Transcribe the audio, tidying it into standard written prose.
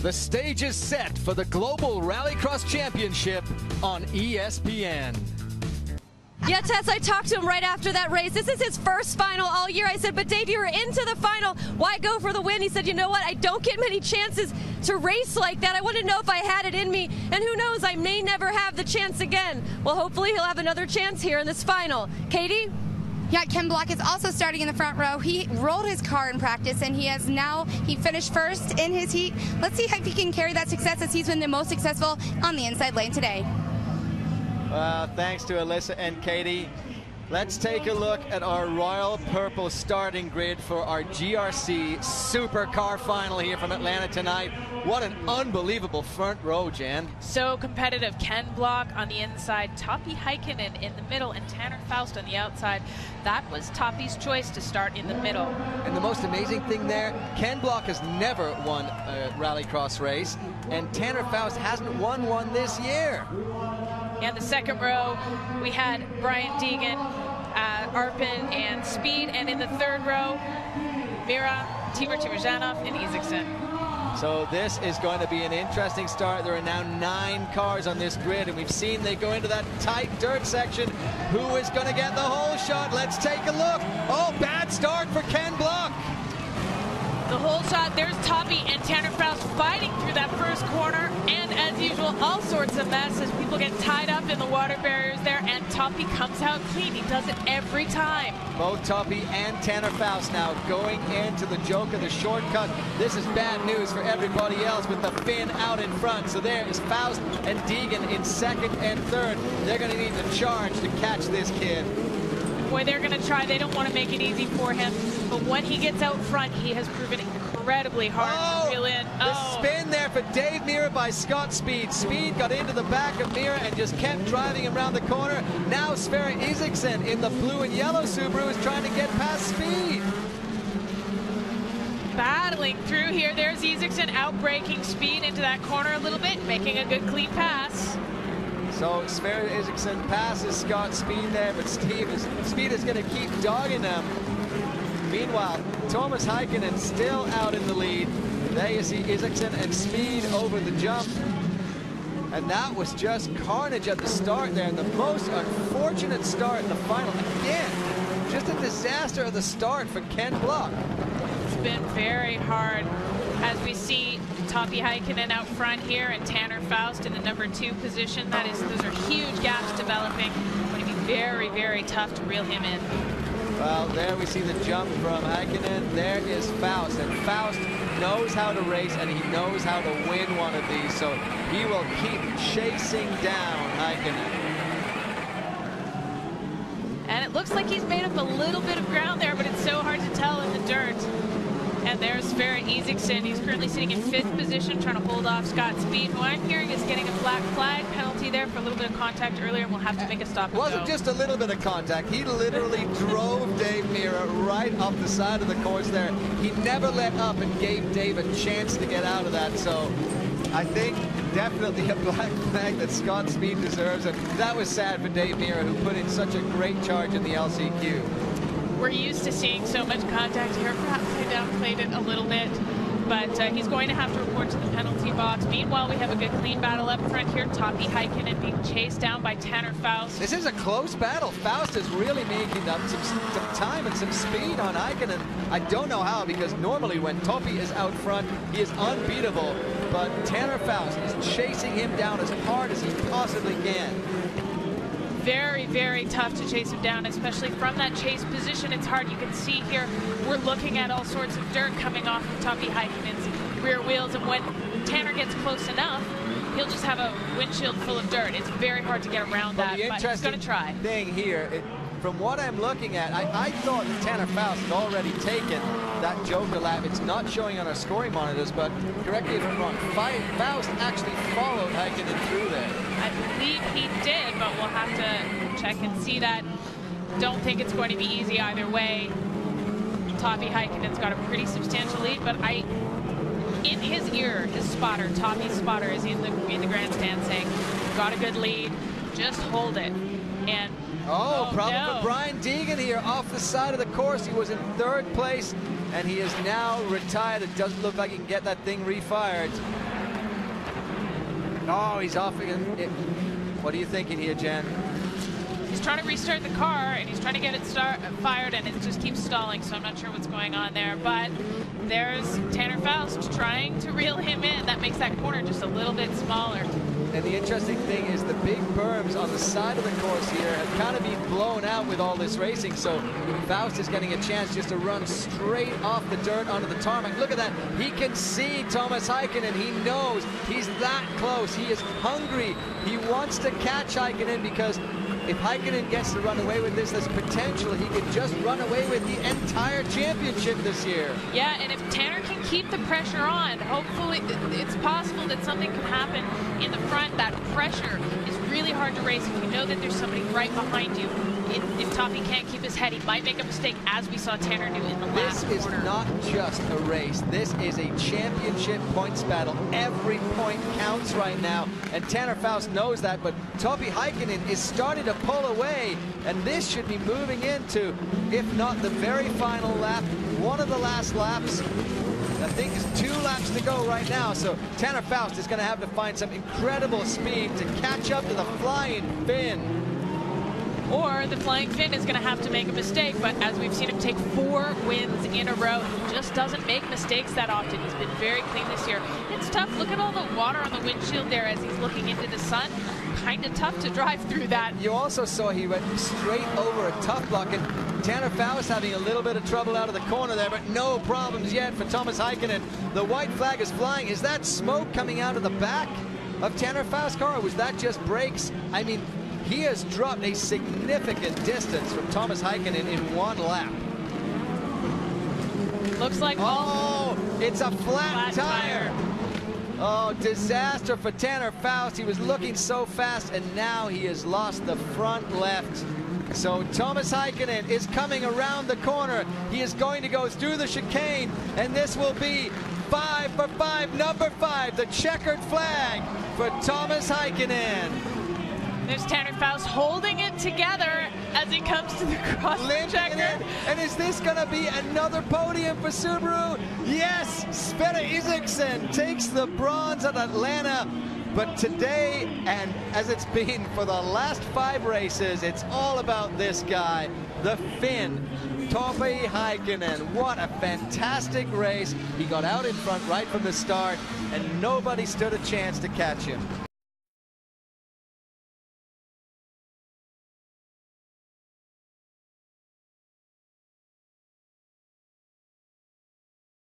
The stage is set for the Global Rallycross Championship on ESPN. Yeah, Tess, I talked to him right after that race. This is his first final all year. I said, but Dave, you were into the final. Why go for the win? He said, you know what? I don't get many chances to race like that. I wanted to know if I had it in me. And who knows, I may never have the chance again. Well, hopefully he'll have another chance here in this final. Katie? Yeah, Ken Block is also starting in the front row. He rolled his car in practice, and he finished first in his heat. Let's see if he can carry that success as he's been the most successful on the inside lane today. Thanks to Alyssa and Katie. Let's take a look at our royal purple starting grid for our GRC supercar final here from Atlanta tonight. What an unbelievable front row, Jan. So competitive. Ken Block on the inside, Topi Heikkinen in the middle, and Tanner Faust on the outside. That was Topi's choice to start in the middle. And the most amazing thing there, Ken Block has never won a rallycross race, and Tanner Faust hasn't won one this year. In the second row, we had Brian Deegan, Arpin, and Speed. And in the third row, Mira, Timur Timurjanov, and Isaacson. So this is going to be an interesting start. There are now 9 cars on this grid, and we've seen they go into that tight dirt section. Who is going to get the whole shot? Let's take a look. Oh, bad start for Ken Block. The whole shot, there's Topi and Tanner Faust fighting through that first corner, and as usual, all sorts of mess as people get tied up in the water barriers there, and Topi comes out clean. He does it every time. Both Topi and Tanner Faust now going into the joke of the shortcut. This is bad news for everybody else with the fin out in front. So there is Faust and Deegan in second and third. They're going to need to charge to catch this kid. Boy, they're going to try. They don't want to make it easy for him. But when he gets out front, he has proven incredibly hard to reel in. The spin there for Dave Mira by Scott Speed. Speed got into the back of Mira and just kept driving him around the corner. Now Sverre Isaacson in the blue and yellow Subaru is trying to get past Speed. Battling through here. There's Isaacson outbraking Speed into that corner a little bit, making a good clean pass. So Sverre Isaacson passes Scott Speed there, but Speed is going to keep dogging them. Meanwhile, Thomas Heikkinen still out in the lead. There you see Isaacson and Speed over the jump. And that was just carnage at the start there. And the most unfortunate start in the final. Again, just a disaster at the start for Ken Block. It's been very hard as we see Topi Heikkinen out front here and Tanner Faust in the #2 position. Those are huge gaps developing. It's going to be very, very tough to reel him in. Well, there we see the jump from Heikkinen. There is Faust, and Faust knows how to race, and he knows how to win one of these, so he will keep chasing down Heikkinen. And it looks like he's made up a little bit of ground there, but it's so hard to tell in the dirt. And there's Sverre Isaacson. He's currently sitting in 5th position, trying to hold off Scott Speed. What I'm hearing is getting a black flag penalty there for a little bit of contact earlier, and we'll have to make a stop. It wasn't just a little bit of contact. He literally drove Dave Mira right up the side of the course there. He never let up and gave Dave a chance to get out of that. So I think definitely a black flag that Scott Speed deserves. And that was sad for Dave Mira, who put in such a great charge in the LCQ. We're used to seeing so much contact here. Perhaps I downplayed it a little bit, but he's going to have to report to the penalty box. Meanwhile, we have a good clean battle up front here. Topi Heikkinen being chased down by Tanner Faust. This is a close battle. Faust is really making up some time and some speed on Heikkinen. I don't know how, because normally when Topi is out front, he is unbeatable. But Tanner Faust is chasing him down as hard as he possibly can. Very, very tough to chase him down, especially from that chase position. It's hard. You can see here, we're looking at all sorts of dirt coming off of Topi Heikkinen's rear wheels, and when Tanner gets close enough, he'll just have a windshield full of dirt. It's very hard to get around that, but he's going to try. Thing here, from what I'm looking at, I thought that Tanner Faust had already taken that Joker lap. It's not showing on our scoring monitors, but correct me if I'm wrong, Faust actually followed Heikkinen through there. I believe he did, but we'll have to check and see that. Don't think it's going to be easy either way. Topi Heikkinen's got a pretty substantial lead, but in his ear, his spotter, Topi's spotter, is in the grandstand saying, got a good lead, just hold it. And problem for Brian Deegan here off the side of the course. He was in 3rd place, and he is now retired. It doesn't look like he can get that thing refired. Oh, he's off again. What are you thinking here, Jen? He's trying to restart the car, and he's trying to get it fired, and it just keeps stalling, so I'm not sure what's going on there. But there's Tanner Faust trying to reel him in. That makes that corner just a little bit smaller. And the interesting thing is the big berms on the side of the course here have kind of been blown out with all this racing, so Faust is getting a chance just to run straight off the dirt onto the tarmac. Look at that. He can see Thomas Heikkinen. He knows he's that close. He is hungry. He wants to catch Heikkinen, because if Heikkinen gets to run away with this, there's potential he could just run away with the entire championship this year. Yeah, and if Tanner can keep the pressure on, hopefully it's possible that something can happen in the front. That pressure is really hard to race if you know that there's somebody right behind you. If Toppy can't keep his head, he might make a mistake, as we saw Tanner do in the last corner. This is not just a race. This is a championship points battle. Every point counts right now, and Tanner Faust knows that, but Toppy Heikkinen is starting to pull away, and this should be moving into, if not the very final lap, one of the last laps. I think there's 2 laps to go right now, so Tanner Faust is going to have to find some incredible speed to catch up to the Flying Finn. Or the Flying Finn is going to have to make a mistake, but as we've seen him take 4 wins in a row, he just doesn't make mistakes that often. He's been very clean this year. It's tough. Look at all the water on the windshield there as he's looking into the sun. Kind of tough to drive through that. You also saw he went straight over a tough block, and Tanner Faust having a little bit of trouble out of the corner there, but no problems yet for Thomas Heikkinen. The white flag is flying. Is that smoke coming out of the back of Tanner Faust's car, or was that just brakes? I mean, he has dropped a significant distance from Thomas Heikkinen in 1 lap. Looks like it's a flat tire. Oh, disaster for Tanner Faust. He was looking so fast, and now he has lost the front left. So Thomas Heikkinen is coming around the corner. He is going to go through the chicane, and this will be 5 for 5, number 5, the checkered flag for Thomas Heikkinen. There's Tanner Faust holding it together as he comes to the cross checker. And is this going to be another podium for Subaru? Yes, Sverre Isaksson takes the bronze at Atlanta. But today, and as it's been for the last 5 races, it's all about this guy, the Finn, Toppy Heikkinen. What a fantastic race. He got out in front right from the start, and nobody stood a chance to catch him.